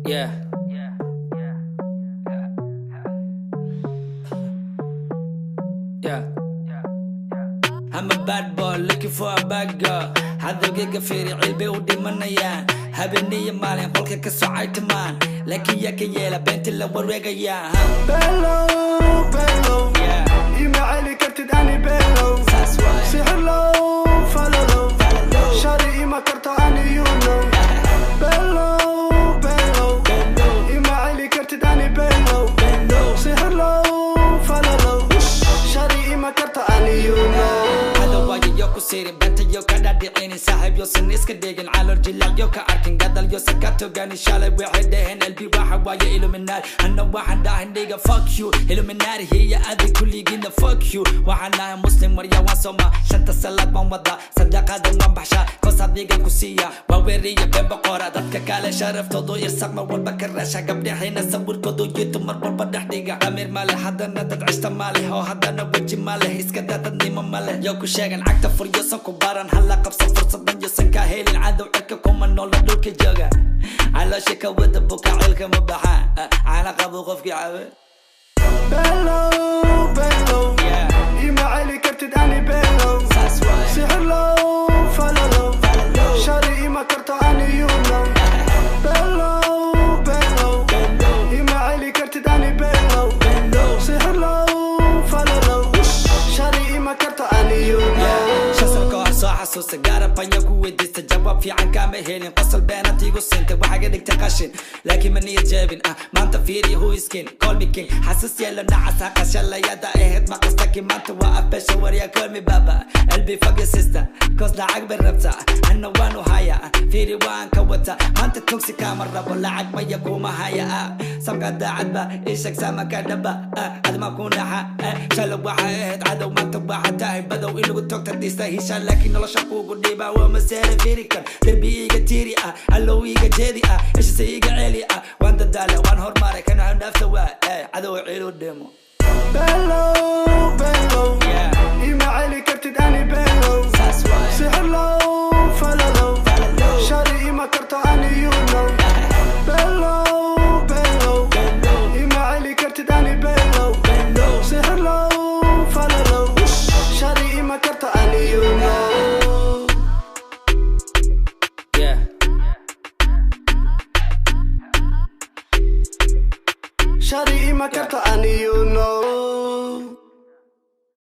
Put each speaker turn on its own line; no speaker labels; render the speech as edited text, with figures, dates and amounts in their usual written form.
Yeah. Yeah. I'm a bad boy looking for a bad girl. Hadalkayga fiiricil bay u dhimanayaan. Habeenii maalin qolka ka socay tamaan. Laakiin yaa ka yeela beenta la wareegayaan.
Bello, bello, ima celi kartid ani bello. Sixir low, follow low. Shari ima karto ani you know. Bello, bello, ima celi kartid ani bello. Sixir low, follow low. Shari ima karto ani you know.
Sirin banta yo kada dhicini saaxib yo san iska dhigin calool jilac yo ka arkin gadal yo sakato gani shalay waxay dhaheen LB waxa waaye Illuminati anna waxaan dhahay nigga fuck you Illuminati hiya adi kulligiina fuck you waxaan nahay muslim marya waan soma shanta salaad baan wada sadaqada waan baxshaa koos adiga ku siiya waa weeriya been boqora dadka kale sharaftoodu irsaq mar walba ka raasha gabdhaheena sawirkoodu yito mar walba dhex dhiga amir male haddana dad cishta male oo haddana weji male iska dadnimo male yo ku sheegan cagta يوسن كبارن هلا قبصة فرصة من يوسن كاهيل عادو عركة كوما نولا دولك جوغا على شكا ودبوكا عيلك مباحا على قبو غفكي عاوي
Bello, bello, ima celi kartid ani bello. Sixir low, follow low. Shari ima karto ani you know. Bello, bello, ima celi kartid ani bello. Sixir low, follow low. Shari ima karto ani you know.
xasuusta gaara banya ku weydiista jawaab fiican kama helin qosol beenatiigu sinta waxa ga dhigta qashin laakiin ma niyad jabin maanta fiiri who is king call me king xasuus yeelo nacasa qashalayada aheyd ma qastaki maanta waa afbesha warya call me baba LB fuck your sister cause lacag bay rabta anna waanu haya fiiri waan ka wata maanta tugsi kama rabo lacag maya kuma haya samka daacad ba ishak sama ka dhaba adma ku naxa shalay waxa aheyd cadow maanta waxa tahay badow in lagu togta diista hisha laakiin nolosha kugu dhiba waa masaala firikan darbiga tiri allowiga jeedi ish sayga celi waan dadaala waan hormaray kana dhaafta waa cadow ciilu dhimo
Bello, bello, ima celi kartid ani bello.